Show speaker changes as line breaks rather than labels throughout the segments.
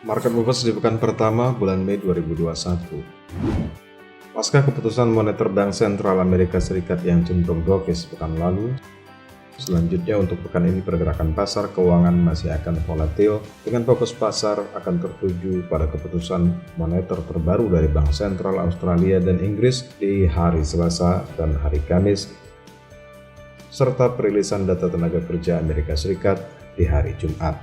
Market movers di pekan pertama bulan Mei 2021. Pasca keputusan moneter Bank Sentral Amerika Serikat yang cenderung dovish pekan lalu, selanjutnya untuk pekan ini pergerakan pasar keuangan masih akan volatil dengan fokus pasar akan tertuju pada keputusan moneter terbaru dari Bank Sentral Australia dan Inggris di hari Selasa dan hari Kamis, serta perilisan data tenaga kerja Amerika Serikat di hari Jumat.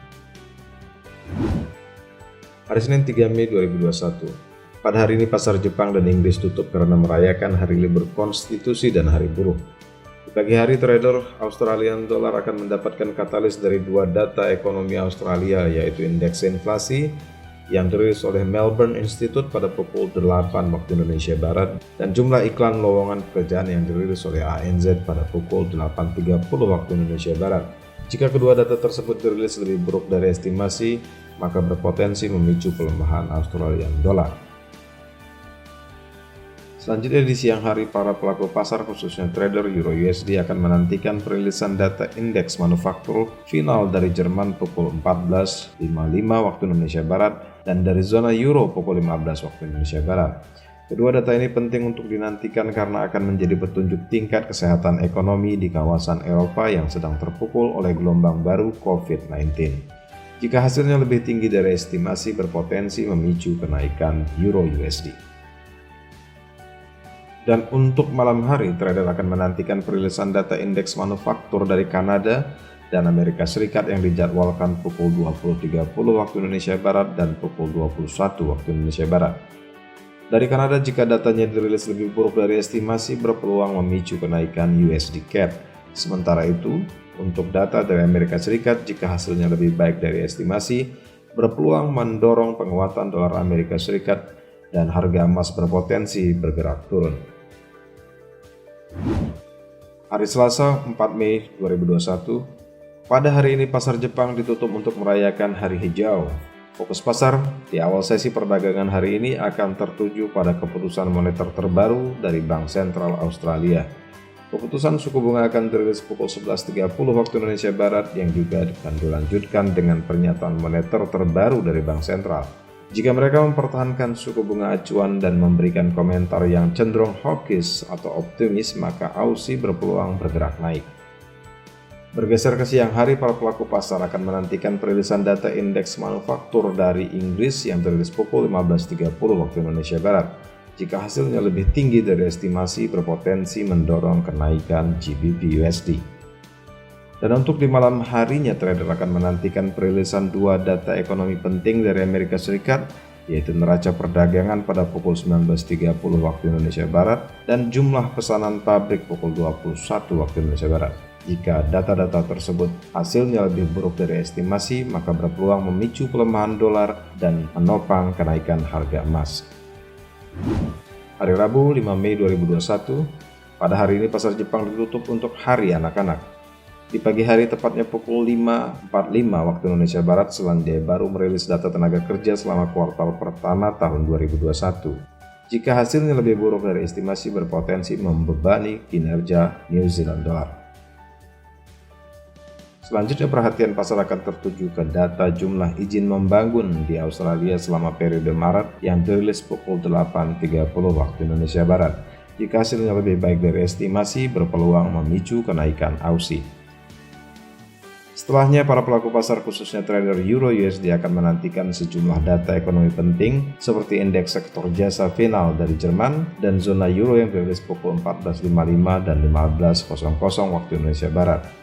Hari Senin 3 Mei 2021. Pada hari ini pasar Jepang dan Inggris tutup karena merayakan hari libur konstitusi dan hari buruh. Di pagi hari, trader Australian Dollar akan mendapatkan katalis dari dua data ekonomi Australia, yaitu indeks inflasi yang dirilis oleh Melbourne Institute pada pukul 8 waktu Indonesia Barat dan jumlah iklan lowongan pekerjaan yang dirilis oleh ANZ pada pukul 8.30 waktu Indonesia Barat. Jika kedua data tersebut dirilis lebih buruk dari estimasi, maka berpotensi memicu pelemahan Australian Dollar. Selanjutnya di siang hari, para pelaku pasar khususnya trader Euro USD akan menantikan perilisan data indeks manufaktur final dari Jerman pukul 14.55 waktu Indonesia Barat dan dari zona Euro pukul 15 waktu Indonesia Barat. Kedua data ini penting untuk dinantikan karena akan menjadi petunjuk tingkat kesehatan ekonomi di kawasan Eropa yang sedang terpukul oleh gelombang baru COVID-19. Jika hasilnya lebih tinggi dari estimasi, berpotensi memicu kenaikan Euro USD. Dan untuk malam hari, trader akan menantikan perilisan data indeks manufaktur dari Kanada dan Amerika Serikat yang dijadwalkan pukul 20.30 waktu Indonesia Barat dan pukul 21 waktu Indonesia Barat. Dari Kanada, jika datanya dirilis lebih buruk dari estimasi, berpeluang memicu kenaikan USD CAD. Sementara itu, untuk data dari Amerika Serikat, jika hasilnya lebih baik dari estimasi, berpeluang mendorong penguatan dolar Amerika Serikat dan harga emas berpotensi bergerak turun. Hari Selasa 4 Mei 2021, pada hari ini pasar Jepang ditutup untuk merayakan Hari Hijau. Fokus pasar di awal sesi perdagangan hari ini akan tertuju pada keputusan moneter terbaru dari Bank Sentral Australia. Keputusan suku bunga akan dirilis pukul 11.30 waktu Indonesia Barat yang juga akan dilanjutkan dengan pernyataan moneter terbaru dari Bank Sentral. Jika mereka mempertahankan suku bunga acuan dan memberikan komentar yang cenderung hawkish atau optimis, maka Aussie berpeluang bergerak naik. Bergeser ke siang hari, para pelaku pasar akan menantikan perilisan data indeks manufaktur dari Inggris yang dirilis pukul 15.30 waktu Indonesia Barat. Jika hasilnya lebih tinggi dari estimasi, berpotensi mendorong kenaikan GBP USD. Dan untuk di malam harinya, trader akan menantikan perilisan dua data ekonomi penting dari Amerika Serikat, yaitu neraca perdagangan pada pukul 19.30 waktu Indonesia Barat dan jumlah pesanan pabrik pukul 21 waktu Indonesia Barat. Jika data-data tersebut hasilnya lebih buruk dari estimasi, maka berpeluang memicu pelemahan dolar dan menopang kenaikan harga emas. Hari Rabu 5 Mei 2021, pada hari ini pasar Jepang ditutup untuk Hari Anak-anak. Di pagi hari, tepatnya pukul 5.45 waktu Indonesia Barat, Selandia Baru merilis data tenaga kerja selama kuartal pertama tahun 2021. Jika hasilnya lebih buruk dari estimasi, berpotensi membebani kinerja New Zealand Dollar. Selanjutnya, perhatian pasar akan tertuju ke data jumlah izin membangun di Australia selama periode Maret yang dirilis pukul 8.30 waktu Indonesia Barat. Jika hasilnya lebih baik dari estimasi, berpeluang memicu kenaikan Aussie. Setelahnya, para pelaku pasar khususnya trader Euro USD akan menantikan sejumlah data ekonomi penting seperti indeks sektor jasa final dari Jerman dan zona Euro yang dirilis pukul 14.55 dan 15.00 waktu Indonesia Barat,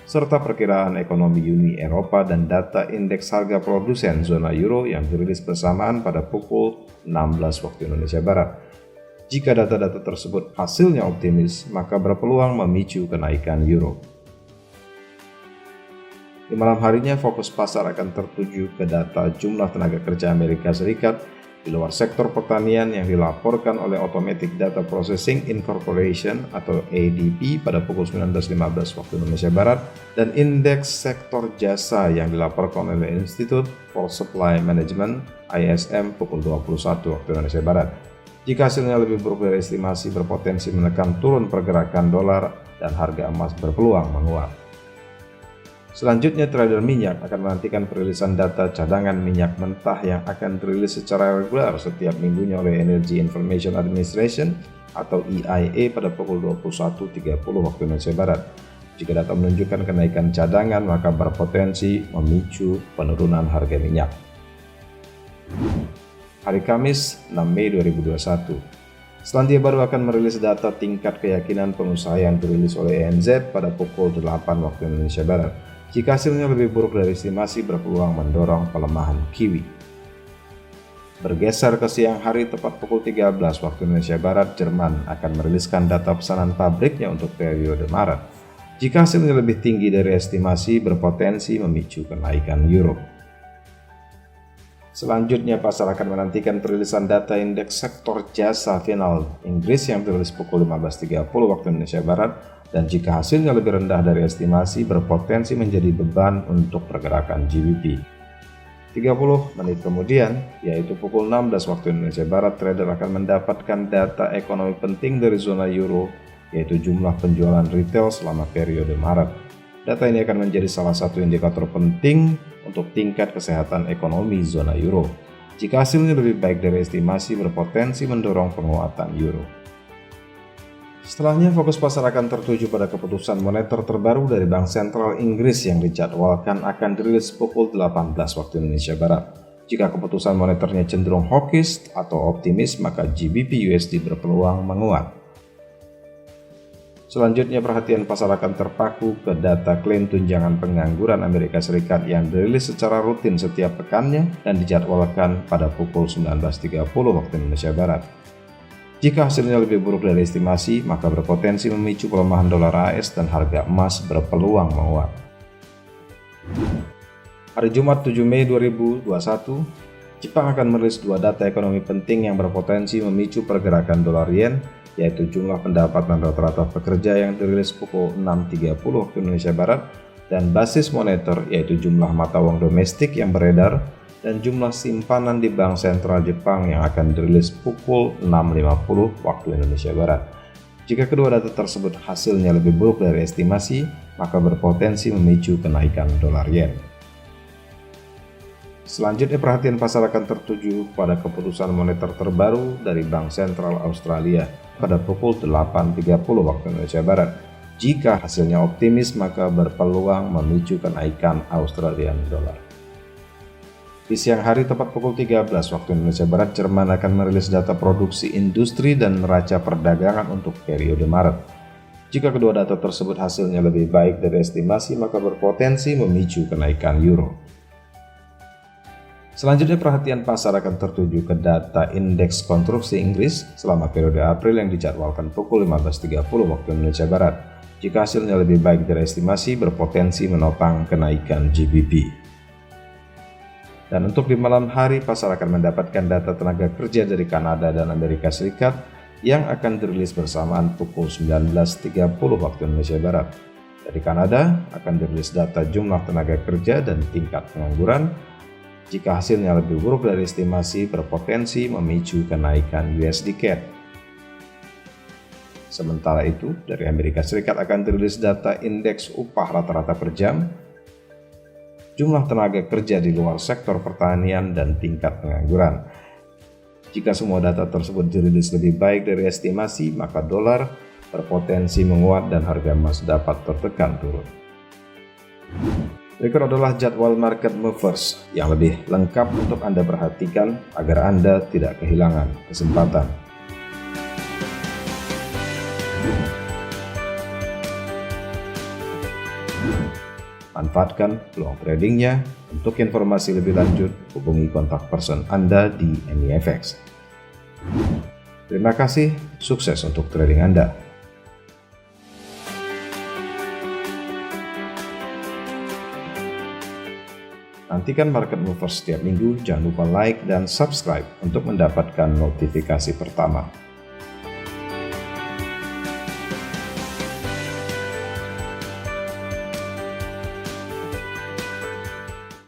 serta perkiraan ekonomi Uni Eropa dan data indeks harga produsen zona Euro yang dirilis bersamaan pada pukul 16 waktu Indonesia Barat. Jika data-data tersebut hasilnya optimis, maka berpeluang memicu kenaikan euro. Di malam harinya, fokus pasar akan tertuju ke data jumlah tenaga kerja Amerika Serikat di luar sektor pertanian yang dilaporkan oleh Automatic Data Processing Incorporation atau ADP pada pukul 19.15 waktu Indonesia Barat dan indeks sektor jasa yang dilaporkan oleh Institute for Supply Management ISM pukul 21 waktu Indonesia Barat. Jika hasilnya lebih buruk dari estimasi, berpotensi menekan turun pergerakan dolar dan harga emas berpeluang menguat. Selanjutnya, trader minyak akan menantikan perilisan data cadangan minyak mentah yang akan dirilis secara reguler setiap minggunya oleh Energy Information Administration atau EIA pada pukul 21.30 waktu Indonesia Barat. Jika data menunjukkan kenaikan cadangan, maka berpotensi memicu penurunan harga minyak. Hari Kamis, 6 Mei 2021. Selandia Baru akan merilis data tingkat keyakinan pengusaha yang dirilis oleh ENZ pada pukul 8 waktu Indonesia Barat. Jika hasilnya lebih buruk dari estimasi, berpeluang mendorong pelemahan kiwi. Bergeser ke siang hari tepat pukul 13 waktu Indonesia Barat, Jerman akan meriliskan data pesanan pabriknya untuk periode Maret. Jika hasilnya lebih tinggi dari estimasi, berpotensi memicu kenaikan euro. Selanjutnya, pasar akan menantikan perilisan data indeks sektor jasa final Inggris yang dirilis pukul 15.30 waktu Indonesia Barat, dan jika hasilnya lebih rendah dari estimasi, berpotensi menjadi beban untuk pergerakan GBP. 30 menit kemudian, yaitu pukul 16 waktu Indonesia Barat, trader akan mendapatkan data ekonomi penting dari zona euro, yaitu jumlah penjualan retail selama periode Maret. Data ini akan menjadi salah satu indikator penting untuk tingkat kesehatan ekonomi zona euro. Jika hasilnya lebih baik dari estimasi, berpotensi mendorong penguatan euro. Setelahnya, fokus pasar akan tertuju pada keputusan moneter terbaru dari Bank Sentral Inggris yang dijadwalkan akan dirilis pukul 18 waktu Indonesia Barat. Jika keputusan moneternya cenderung hawkish atau optimis, maka GBP USD berpeluang menguat. Selanjutnya, perhatian pasar akan terpaku ke data klaim tunjangan pengangguran Amerika Serikat yang dirilis secara rutin setiap pekannya dan dijadwalkan pada pukul 19.30 waktu Indonesia Barat. Jika hasilnya lebih buruk dari estimasi, maka berpotensi memicu pelemahan dolar AS dan harga emas berpeluang menguat. Hari Jumat 7 Mei 2021, Jepang akan merilis dua data ekonomi penting yang berpotensi memicu pergerakan dolar yen, yaitu jumlah pendapatan rata-rata pekerja yang dirilis pukul 6.30 waktu Indonesia Barat, dan basis moneter, yaitu jumlah mata uang domestik yang beredar, dan jumlah simpanan di Bank Sentral Jepang yang akan dirilis pukul 6.50 waktu Indonesia Barat. Jika kedua data tersebut hasilnya lebih buruk dari estimasi, maka berpotensi memicu kenaikan dolar yen. Selanjutnya, perhatian pasar akan tertuju pada keputusan moneter terbaru dari Bank Sentral Australia pada pukul 8.30 waktu Indonesia Barat. Jika hasilnya optimis, maka berpeluang memicu kenaikan Australian dollar. Di siang hari tepat pukul 13 waktu Indonesia Barat, Jerman akan merilis data produksi industri dan neraca perdagangan untuk periode Maret. Jika kedua data tersebut hasilnya lebih baik dari estimasi, maka berpotensi memicu kenaikan euro. Selanjutnya, perhatian pasar akan tertuju ke data indeks konstruksi Inggris selama periode April yang dijadwalkan pukul 15.30 waktu Indonesia Barat. Jika hasilnya lebih baik dari estimasi, berpotensi menopang kenaikan GBP. Dan untuk di malam hari, pasar akan mendapatkan data tenaga kerja dari Kanada dan Amerika Serikat yang akan dirilis bersamaan pukul 19.30 waktu Indonesia Barat. Dari Kanada akan dirilis data jumlah tenaga kerja dan tingkat pengangguran. Jika hasilnya lebih buruk dari estimasi, berpotensi memicu kenaikan USD CAD. Sementara itu, dari Amerika Serikat akan dirilis data indeks upah rata-rata per jam, jumlah tenaga kerja di luar sektor pertanian, dan tingkat pengangguran. Jika semua data tersebut dirilis lebih baik dari estimasi, maka dolar berpotensi menguat dan harga emas dapat tertekan turun. Berikut adalah jadwal market movers yang lebih lengkap untuk Anda perhatikan agar Anda tidak kehilangan kesempatan. Manfaatkan peluang tradingnya. Untuk informasi lebih lanjut, hubungi kontak person Anda di MEFX. Terima kasih, sukses untuk trading Anda. Nantikan Market Movers setiap minggu, jangan lupa like dan subscribe untuk mendapatkan notifikasi pertama.